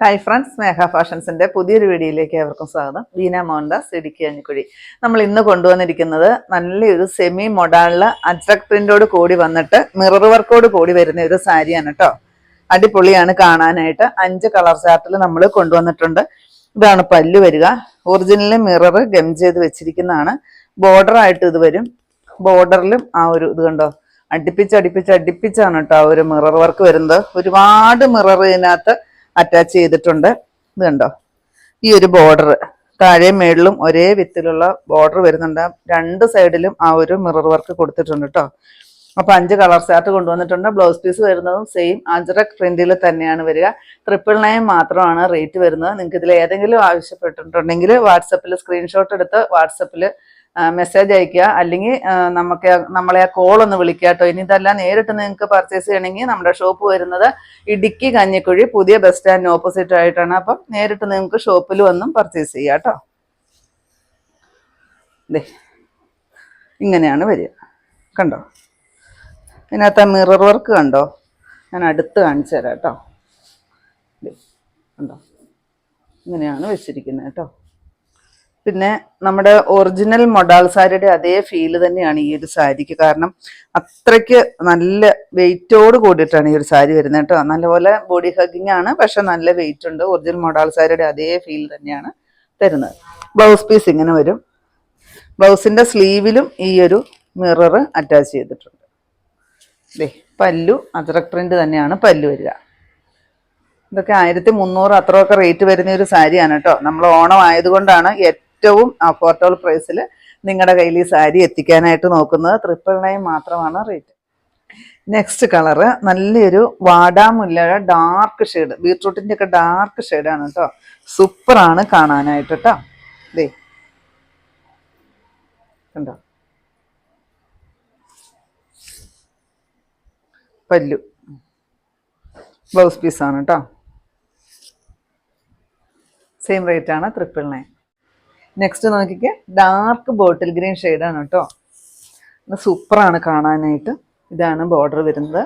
Hi friends, മേഘ ഫാഷൻസിന്റെ പുതിയൊരു വീഡിയോയിലേക്ക് ഏവർക്കും സ്വാഗതം. വീന മോഹൻദാസ്, ഇടുക്കി അഞ്ഞിക്കുഴി. നമ്മൾ ഇന്ന് കൊണ്ടുവന്നിരിക്കുന്നത് നല്ലൊരു സെമി മൊഡാളില് അജ്രക് പ്രിന്റോട് കൂടി വന്നിട്ട് മിറർ വർക്കോട് കൂടി വരുന്ന ഒരു സാരിയാണ് കേട്ടോ. അടിപൊളിയാണ് കാണാനായിട്ട്. 5 കളർ ചാർട്ടിൽ നമ്മൾ കൊണ്ടുവന്നിട്ടുണ്ട്. ഇതാണ് പല്ലു വരിക. ഒറിജിനൽ മിറർ ഗം ചെയ്ത് വെച്ചിരിക്കുന്നതാണ്. ബോർഡർ ആയിട്ട് ഇത് വരും. ബോർഡറിലും ആ ഒരു ഇത് കണ്ടോ, അടുപ്പിച്ചാണ് കേട്ടോ ആ ഒരു മിറർ വർക്ക് വരുന്നത്. ഒരുപാട് മിറർ ഇതിനകത്ത് അറ്റാച്ച് ചെയ്തിട്ടുണ്ട്. ഇത് കണ്ടോ, ഈ ഒരു ബോർഡർ താഴെയും മേളിലും ഒരേ വിത്തിലുള്ള ബോർഡർ വരുന്നുണ്ട്. 2 സൈഡിലും ആ ഒരു മിറർ വർക്ക് കൊടുത്തിട്ടുണ്ട് കേട്ടോ. അപ്പൊ 5 കളർ ചാർട്ട് കൊണ്ടുവന്നിട്ടുണ്ട്. ബ്ലൗസ് പീസ് വരുന്നതും സെയിം അജ്രക് പ്രിന്റിൽ തന്നെയാണ് വരിക. 999 മാത്രമാണ് റേറ്റ് വരുന്നത്. നിങ്ങൾക്ക് ഇതിൽ ഏതെങ്കിലും ആവശ്യപ്പെട്ടിട്ടുണ്ടെങ്കിൽ വാട്സപ്പിൽ സ്ക്രീൻഷോട്ട് എടുത്ത് വാട്സപ്പിൽ മെസ്സേജ് അയക്കുക, അല്ലെങ്കിൽ നമ്മളെ ആ കോൾ ഒന്ന് വിളിക്കുക കേട്ടോ. ഇനി ഇതല്ല നേരിട്ട് നിങ്ങൾക്ക് പർച്ചേസ് ചെയ്യണമെങ്കിൽ നമ്മുടെ ഷോപ്പ് വരുന്നത് ഇടുക്കി കഞ്ഞിക്കുഴി പുതിയ ബസ് സ്റ്റാൻഡിന് ഓപ്പോസിറ്റ് ആയിട്ടാണ്. അപ്പം നേരിട്ട് നിങ്ങൾക്ക് ഷോപ്പിൽ വന്നും പർച്ചേസ് ചെയ്യാം കേട്ടോ. ഇങ്ങനെയാണ് വരിക, കണ്ടോ. ഇതിനകത്ത് മിറർ വർക്ക് കണ്ടോ, ഞാൻ അടുത്ത് കാണിച്ചു തരാം കേട്ടോ. കണ്ടോ, ഇങ്ങനെയാണ് വെച്ചിരിക്കുന്നത് കേട്ടോ. പിന്നെ നമ്മുടെ ഒറിജിനൽ മൊഡാൾ സാരിയുടെ അതേ ഫീല് തന്നെയാണ് ഈ ഒരു സാരിക്ക്. കാരണം അത്രയ്ക്ക് നല്ല വെയിറ്റോട് കൂടിയിട്ടാണ് ഈ ഒരു സാരി വരുന്നത് കേട്ടോ. നല്ലപോലെ ബോഡി ഹഗ്ഗിങ് ആണ്, പക്ഷെ നല്ല വെയിറ്റ് ഉണ്ട്. ഒറിജിനൽ മൊഡാൾ സാരിയുടെ അതേ ഫീൽ തന്നെയാണ് തരുന്നത്. ബ്ലൗസ് പീസ് ഇങ്ങനെ വരും. ബ്ലൗസിന്റെ സ്ലീവിലും ഈ ഒരു മിറർ അറ്റാച്ച് ചെയ്തിട്ടുണ്ട്. പല്ലു അജ്രക് പ്രിന്റ് തന്നെയാണ് പല്ലു വരിക. ഇതൊക്കെ 1300 അത്രയൊക്കെ റേറ്റ് വരുന്ന ഒരു സാരിയാണ് കേട്ടോ. നമ്മൾ ഓണം ആയതുകൊണ്ടാണ് ഏറ്റവും അഫോർഡബിൾ പ്രൈസിൽ നിങ്ങളുടെ കയ്യിൽ ഈ സാരി എത്തിക്കാനായിട്ട് നോക്കുന്നത്. 999 മാത്രമാണ് റേറ്റ്. നെക്സ്റ്റ് കളറ് നല്ലൊരു വാടാമുല്ലയുടെ ഡാർക്ക് ഷെയ്ഡ്, ബീട്രൂട്ടിന്റെ ഒക്കെ ഡാർക്ക് ഷെയ്ഡാണ് കേട്ടോ. സൂപ്പറാണ് കാണാനായിട്ട് കേട്ടോ. കണ്ടോ, പല്ലു ബ്ലൗസ് പീസാണ് കേട്ടോ. സെയിം റേറ്റ് ആണ് 999. നെക്സ്റ്റ് നോക്കിക്കേ, ഡാർക്ക് ബോട്ടിൽ ഗ്രീൻ ഷെയ്ഡാണ് കേട്ടോ. സൂപ്പറാണ് കാണാനായിട്ട്. ഇതാണ് ബോർഡർ വരുന്നത്.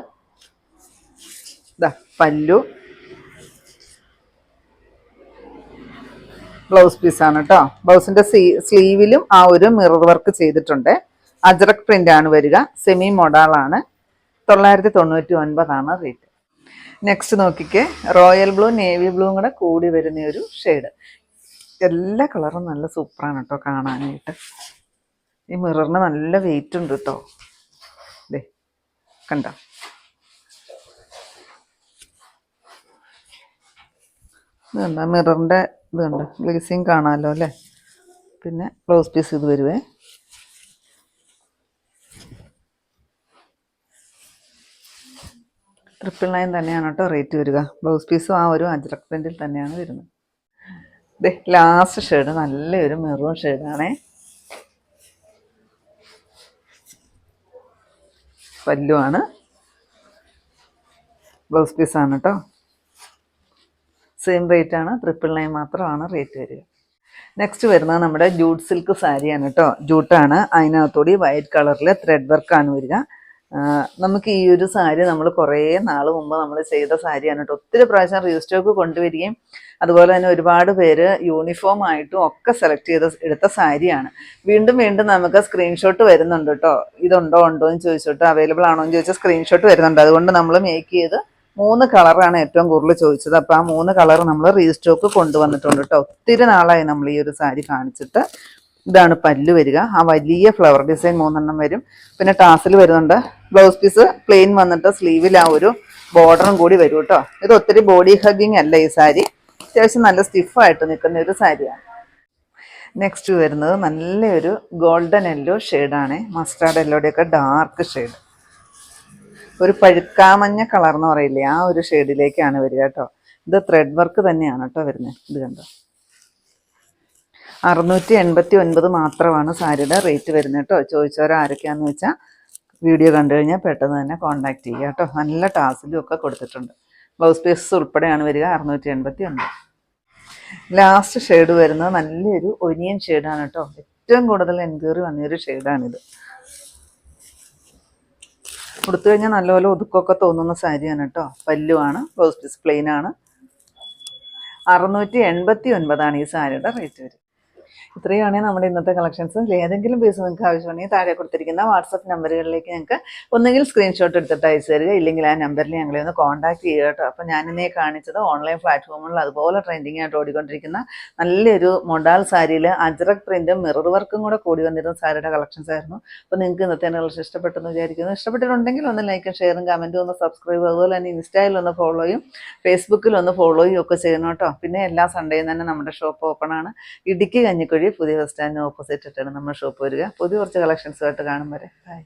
ഇതാ പല്ലു, ബ്ലൗസ് പീസാണ് കേട്ടോ. ബ്ലൗസിന്റെ സ്ലീവിലും ആ ഒരു മിറർ വർക്ക് ചെയ്തിട്ടുണ്ട്. അജ്രക് പ്രിന്റ് ആണ് വരിക. സെമി മോഡാളാണ്. 999 റേറ്റ്. നെക്സ്റ്റ് നോക്കിക്കേ, റോയൽ ബ്ലൂ നേവി ബ്ലൂ കൂടെ കൂടി വരുന്ന ഒരു ഷെയ്ഡ്. എല്ലാ കളറും നല്ല സൂപ്പറാണ് കേട്ടോ കാണാനായിട്ട്. ഈ മിററിന് നല്ല വെയിറ്റ് ഉണ്ട് കേട്ടോ. കണ്ടോ, ഇത് കണ്ടോ, മിററിൻ്റെ ഇത് കണ്ടോ, ഗ്ലേസിങ് കാണാമല്ലോ അല്ലേ. പിന്നെ ബ്ലൗസ് പീസ് ഇത് വരുവേ. $999 തന്നെയാണ് കേട്ടോ റേറ്റ് വരിക. ബ്ലൗസ് പീസും ആ ഒരു അജ്രക് പ്രിന്റിൽ തന്നെയാണ് വരുന്നത്. ലാസ്റ്റ് ഷെയ്ഡ് നല്ലൊരു മെറൂൺ ഷെയ്ഡാണേ. പല്ലുവാണ്, ബ്ലൗസ് പീസാണ് കേട്ടോ. സെയിം റേറ്റ് ആണ്, 999 മാത്രമാണ് റേറ്റ് വരിക. നെക്സ്റ്റ് വരുന്നത് നമ്മുടെ ജൂട്ട് സിൽക്ക് സാരിയാണ് കേട്ടോ. ജൂട്ടാണ്, അതിനകത്തോടെ വൈറ്റ് കളറിൽ ത്രെഡ് വർക്കാണ് വരിക. നമുക്ക് ഈ ഒരു സാരി നമ്മൾ കുറേ നാൾ മുമ്പ് നമ്മൾ ചെയ്ത സാരിയാണ് കേട്ടോ. ഒത്തിരി പ്രാവശ്യം റീസ്റ്റോക്ക് കൊണ്ടുവരികയും അതുപോലെ തന്നെ ഒരുപാട് പേര് യൂണിഫോം ആയിട്ടും ഒക്കെ സെലക്ട് ചെയ്ത് എടുത്ത സാരിയാണ്. വീണ്ടും നമുക്ക് സ്ക്രീൻഷോട്ട് വരുന്നുണ്ട് കേട്ടോ. ഉണ്ടോ എന്ന് ചോദിച്ചിട്ട്, അവൈലബിൾ ആണോ എന്ന് ചോദിച്ചാൽ സ്ക്രീൻഷോട്ട് വരുന്നുണ്ട്. അതുകൊണ്ട് നമ്മൾ മേക്ക് ചെയ്ത് 3 കളറാണ് ഏറ്റവും കൂടുതൽ ചോദിച്ചത്. അപ്പോൾ ആ 3 കളർ നമ്മൾ റീസ്റ്റോക്ക് കൊണ്ടുവന്നിട്ടുണ്ട് കേട്ടോ. ഒത്തിരി നാളായി നമ്മൾ ഈ ഒരു സാരി കാണിച്ചിട്ട്. ഇതാണ് പല്ലു വരിക. ആ വലിയ ഫ്ലവർ ഡിസൈൻ 3 വരും. പിന്നെ ടാസിൽ വരുന്നുണ്ട്. ബ്ലൗസ് പീസ് പ്ലെയിൻ വന്നിട്ട് സ്ലീവിൽ ആ ഒരു ബോർഡറും കൂടി വരും കേട്ടോ. ഇത് ഒത്തിരി ബോഡി ഹഗ്ഗിങ് അല്ല ഈ സാരി. അത്യാവശ്യം നല്ല സ്റ്റിഫായിട്ട് നിൽക്കുന്ന ഒരു സാരിയാണ്. നെക്സ്റ്റ് വരുന്നത് നല്ലൊരു ഗോൾഡൻ യെല്ലോ ഷെയ്ഡാണ്. മസ്റ്റാർഡ് യെല്ലോയുടെയൊക്കെ ഡാർക്ക് ഷെയ്ഡ്, ഒരു പഴുക്കാമഞ്ഞ കളർ എന്ന് പറയില്ലേ, ആ ഒരു ഷെയ്ഡിലേക്കാണ് വരിക കേട്ടോ. ഇത് ത്രെഡ് വർക്ക് തന്നെയാണ് കേട്ടോ വരുന്നത്. ഇത് കണ്ടോ, 689 മാത്രമാണ് സാരിയുടെ റേറ്റ് വരുന്നത് കേട്ടോ. ചോദിച്ചവരോ ആരൊക്കെയാണെന്ന് വെച്ചാൽ വീഡിയോ കണ്ടു കഴിഞ്ഞാൽ പെട്ടെന്ന് തന്നെ കോൺടാക്ട് ചെയ്യുക കേട്ടോ. നല്ല ടാസിലും ഒക്കെ കൊടുത്തിട്ടുണ്ട്. ബ്ലൗസ് പീസ് ഉൾപ്പെടെയാണ് വരിക. 689. ലാസ്റ്റ് ഷെയ്ഡ് വരുന്നത് നല്ലൊരു ഒനിയൻ ഷെയ്ഡാണ് കേട്ടോ. ഏറ്റവും കൂടുതൽ എൻക്വയറി വന്നൊരു ഷെയ്ഡാണിത്. കൊടുത്തു കഴിഞ്ഞാൽ നല്ലപോലെ ഒതുക്കമൊക്കെ തോന്നുന്ന സാരിയാണ് കേട്ടോ. പല്ലുവാണ്, ബ്ലൗസ് പീസ് പ്ലെയിൻ ആണ്. 689 ഈ സാരിയുടെ റേറ്റ് വരും. ഇത്രയാണ് നമ്മുടെ ഇന്നത്തെ കളക്ഷൻസ്. ഏതെങ്കിലും പീസ് നിങ്ങൾക്ക് ആവശ്യമുണ്ടെങ്കിൽ താഴെ കൊടുത്തിരിക്കുന്ന വാട്സപ്പ് നമ്പറുകളിലേക്ക് ഞങ്ങൾക്ക് ഒന്നുകിൽ സ്ക്രീൻഷോട്ട് എടുത്തിട്ട് അയച്ചു തരിക, ഇല്ലെങ്കിൽ ആ നമ്പറിൽ ഞങ്ങളെ ഒന്ന് കോൺടാക്ട് ചെയ്യുക കേട്ടോ. അപ്പോൾ ഞാനിന്നേ കാണിച്ചത് ഓൺലൈൻ പ്ലാറ്റ്ഫോമുകളിൽ അതുപോലെ ട്രെൻഡിങ് ആയിട്ട് ഓടിക്കൊണ്ടിരിക്കുന്ന നല്ലൊരു മൊഡാൾ സാരിയിൽ അജ്രക് പ്രിന്റും മിറർ വർക്കും കൂടെ കൂടി വന്നിരുന്ന സാരിയുടെ കളക്ഷൻസ് ആയിരുന്നു. അപ്പോൾ നിങ്ങൾക്ക് ഇന്നത്തെ കളക്ഷൻ ഇഷ്ടപ്പെട്ടെന്ന് വിചാരിക്കുന്നു. ഇഷ്ടപ്പെട്ടിട്ടുണ്ടെങ്കിൽ ഒന്ന് ലൈക്കും ഷെയറും കമൻറ്റും ഒന്ന് സബ്സ്ക്രൈബ്, അതുപോലെ തന്നെ ഇൻസ്റ്റയിൽ ഒന്ന് ഫോളോയും ഫേസ്ബുക്കിൽ ഒന്ന് ഫോളോയും ഒക്കെ ചെയ്യണം കേട്ടോ. പിന്നെ എല്ലാ സൺഡേയും തന്നെ നമ്മുടെ ഷോപ്പ് ഓപ്പൺ ആണ്. ഇടുക്കി കഞ്ഞിക്കുഴി പുതിയ ബസ് സ്റ്റാൻഡിന് ഓപ്പോസിറ്റ് ഇട്ടാണ് നമ്മുടെ ഷോപ്പ് വരിക. പുതിയ കുറച്ച് കളക്ഷൻസുമായിട്ട് കാണും വരെ. ബൈ.